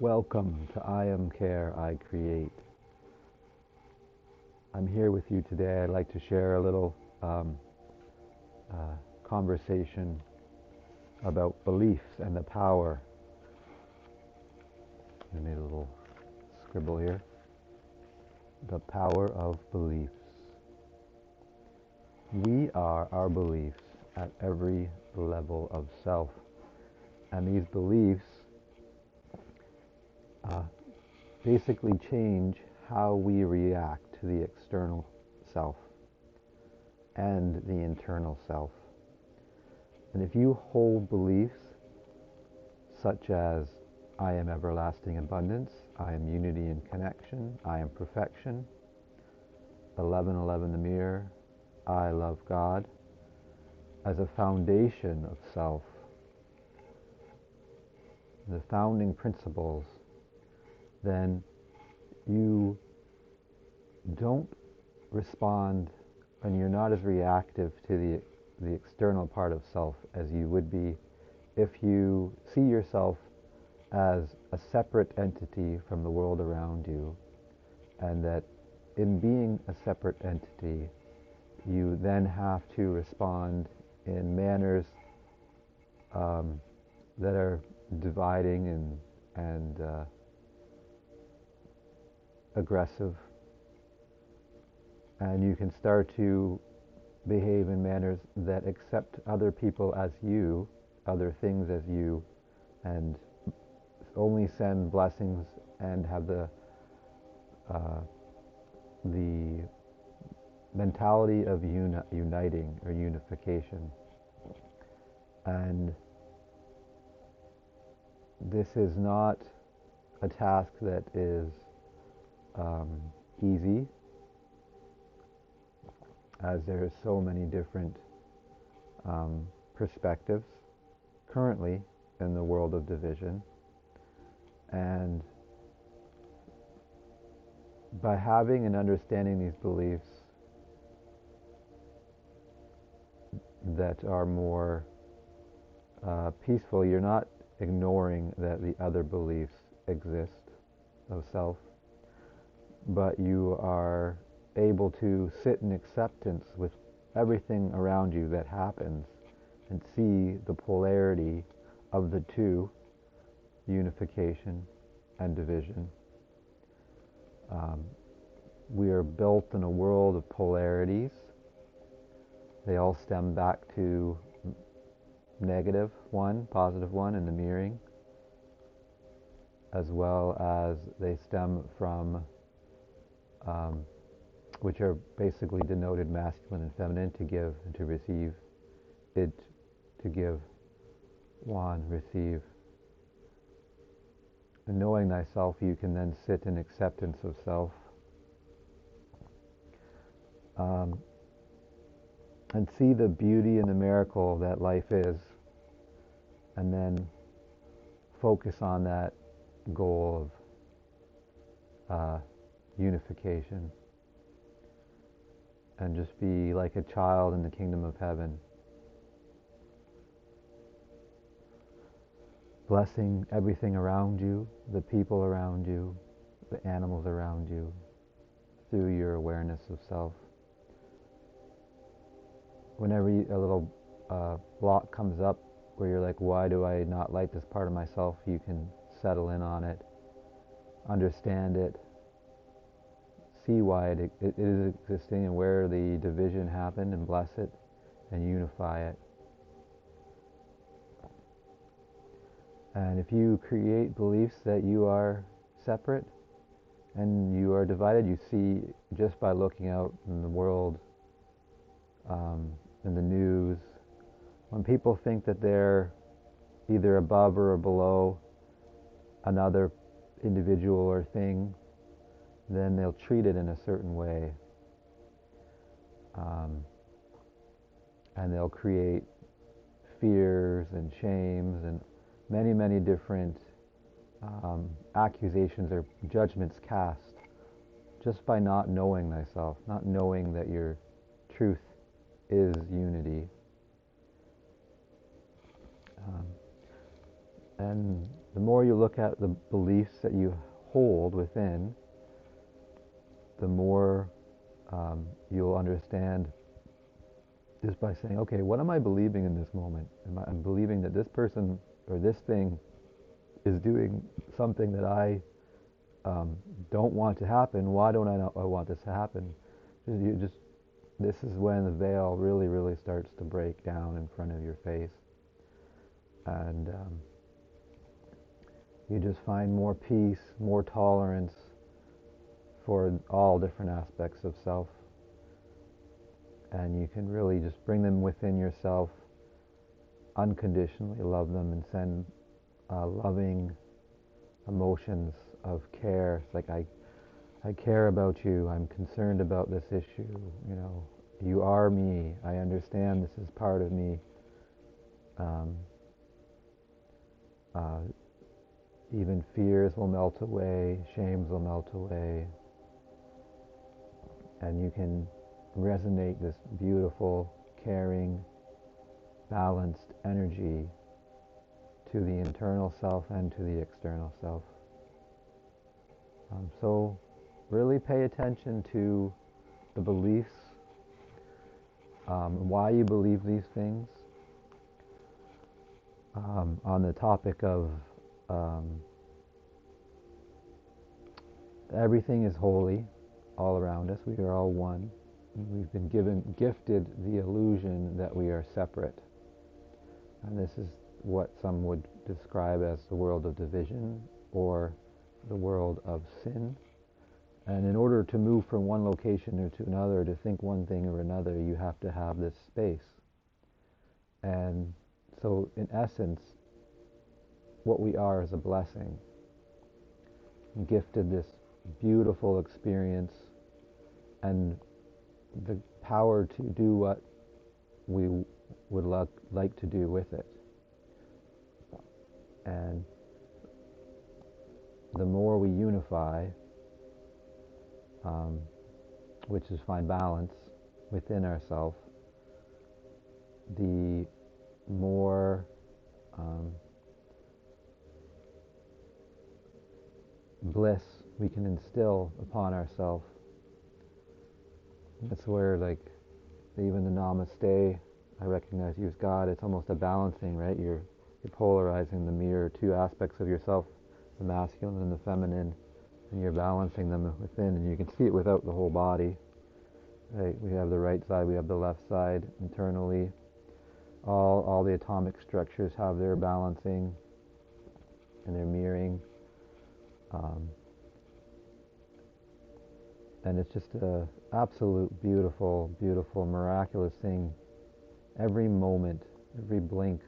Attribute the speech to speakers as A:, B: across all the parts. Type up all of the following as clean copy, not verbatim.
A: Welcome to I Am Care, I Create. I'm here with you today. I'd like to share a little conversation about beliefs and the power. I made a little scribble here. The power of beliefs. We are our beliefs at every level of self. And these beliefs basically change how we react to the external self and the internal self. And if you hold beliefs such as I am everlasting abundance, I am unity and connection, I am perfection, 1111 the mirror, I love God, as a foundation of self, the founding principles, then you don't respond and you're not as reactive to the external part of self as you would be if you see yourself as a separate entity from the world around you, and that in being a separate entity you then have to respond in manners that are dividing and aggressive, and you can start to behave in manners that accept other people as you, other things as you, and only send blessings and have the mentality of uniting or unification. And this is not a task that is easy, as there are so many different perspectives currently in the world of division. And by having and understanding these beliefs that are more peaceful, you're not ignoring that the other beliefs exist of self, but you are able to sit in acceptance with everything around you that happens and see the polarity of the two, unification and division. We are built in a world of polarities. They all stem back to negative one, positive one, and the mirroring, as well as they stem from which are basically denoted masculine and feminine, to give and to receive, id to give, one receive. And knowing thyself, you can then sit in acceptance of self, and see the beauty and the miracle that life is, and then focus on that goal of unification, and just be like a child in the kingdom of heaven, blessing everything around you, the people around you, the animals around you, through your awareness of self. Whenever a little block comes up where you're like, why do I not like this part of myself, you can settle in on it, understand it, see why it is existing and where the division happened, and bless it and unify it. And if you create beliefs that you are separate and you are divided, you see just by looking out in the world, in the news, when people think that they're either above or below another individual or thing, then they'll treat it in a certain way, and they'll create fears and shames and many, many different accusations or judgments cast just by not knowing thyself, not knowing that your truth is unity. And the more you look at the beliefs that you hold within, the more you'll understand just by saying, okay, what am I believing in this moment? I'm believing that this person or this thing is doing something that I don't want to happen. Why don't I want this to happen? This is when the veil really, really starts to break down in front of your face. And you just find more peace, more tolerance for all different aspects of self. And you can really just bring them within yourself, unconditionally love them, and send loving emotions of care. It's like, I care about you, I'm concerned about this issue, you are me, I understand this is part of me. Even fears will melt away, shames will melt away, and you can resonate this beautiful, caring, balanced energy to the internal self and to the external self. So really pay attention to the beliefs, why you believe these things. On the topic of everything is holy all around us. We are all one. We've been gifted the illusion that we are separate. And this is what some would describe as the world of division or the world of sin. And in order to move from one location or to another, to think one thing or another, you have to have this space. And so in essence, what we are is a blessing. Gifted this beautiful experience and the power to do what we would like to do with it. And the more we unify, which is find balance within ourselves, the more bliss we can instill upon ourselves. That's where, like, even the Namaste, I recognize you as God, it's almost a balancing, right? You're polarizing the mirror, two aspects of yourself, the masculine and the feminine, and you're balancing them within, and you can see it without the whole body. Right? We have the right side, we have the left side internally. All the atomic structures have their balancing and their mirroring. And it's just an absolute beautiful, beautiful, miraculous thing. Every moment, every blink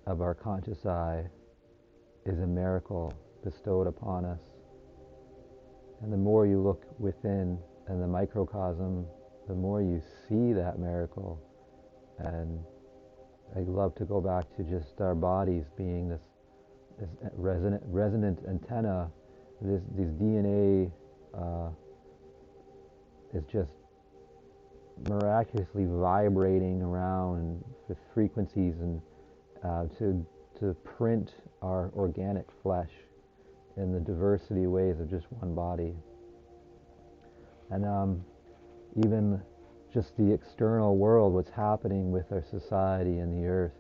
A: of our conscious eye is a miracle bestowed upon us. And the more you look within and the microcosm, the more you see that miracle. And I love to go back to just our bodies being this resonant antenna. These DNA is just miraculously vibrating around with frequencies and to print our organic flesh in the diversity ways of just one body. And even just the external world, what's happening with our society and the earth,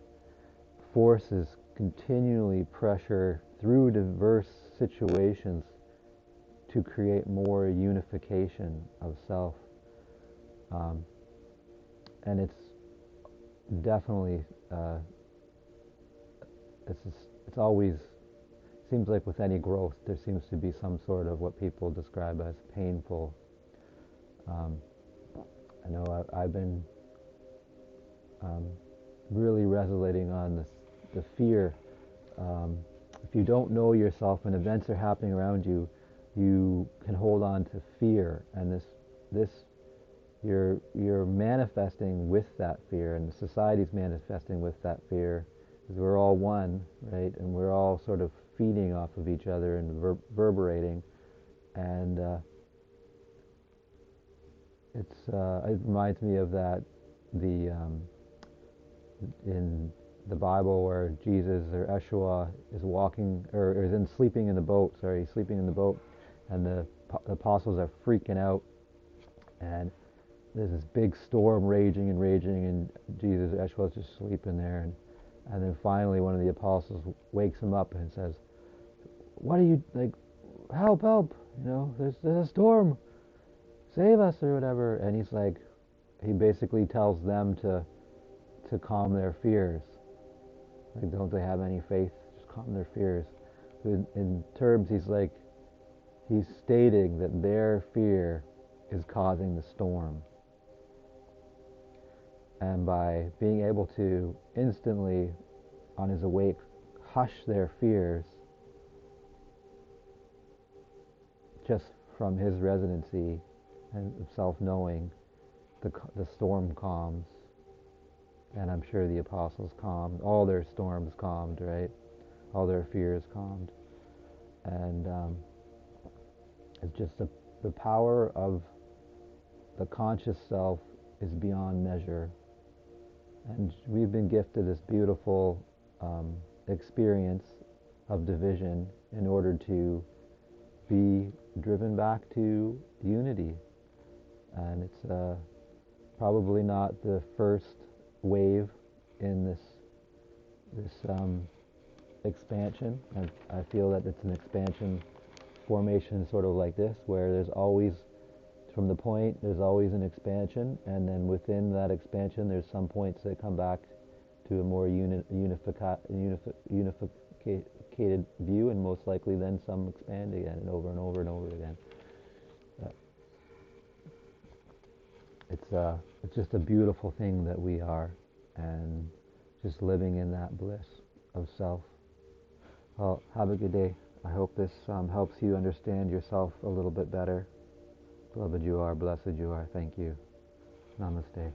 A: forces continually pressure through diverse situations to create more unification of self. And it's definitely, it's always, seems like with any growth, there seems to be some sort of what people describe as painful. I know I've been really resonating on the fear. If you don't know yourself when events are happening around you, you can hold on to fear, and this you're manifesting with that fear, and the society's manifesting with that fear, because we're all one, right? And we're all sort of feeding off of each other and reverberating, and it reminds me of that in the Bible where Jesus or Yeshua is walking or is in sleeping in the boat. Sorry, he's sleeping in the boat, and the apostles are freaking out, and there's this big storm raging and raging, and Jesus, Yeshua's just sleeping there, and then finally one of the apostles wakes him up and says, "What are you like? Help, help! You know, there's a storm. Save us or whatever." And he's like, he basically tells them to calm their fears. Like, don't they have any faith? Just calm their fears. In terms, he's stating that their fear is causing the storm. And by being able to instantly, on his awake, hush their fears, just from his residency and self-knowing, the storm calms. And I'm sure the apostles calmed, all their storms calmed, right? All their fears calmed. And it's just the power of the conscious self is beyond measure. And we've been gifted this beautiful experience of division in order to be driven back to unity. And it's probably not the first wave in this expansion. I feel that it's an expansion formation sort of like this, where there's always, from the point, there's always an expansion, and then within that expansion there's some points that come back to a more unified view, and most likely then some expand again and over and over and over again. It's just a beautiful thing that we are, and just living in that bliss of self. Well, have a good day. I hope this helps you understand yourself a little bit better. Beloved you are, blessed you are. Thank you. Namaste.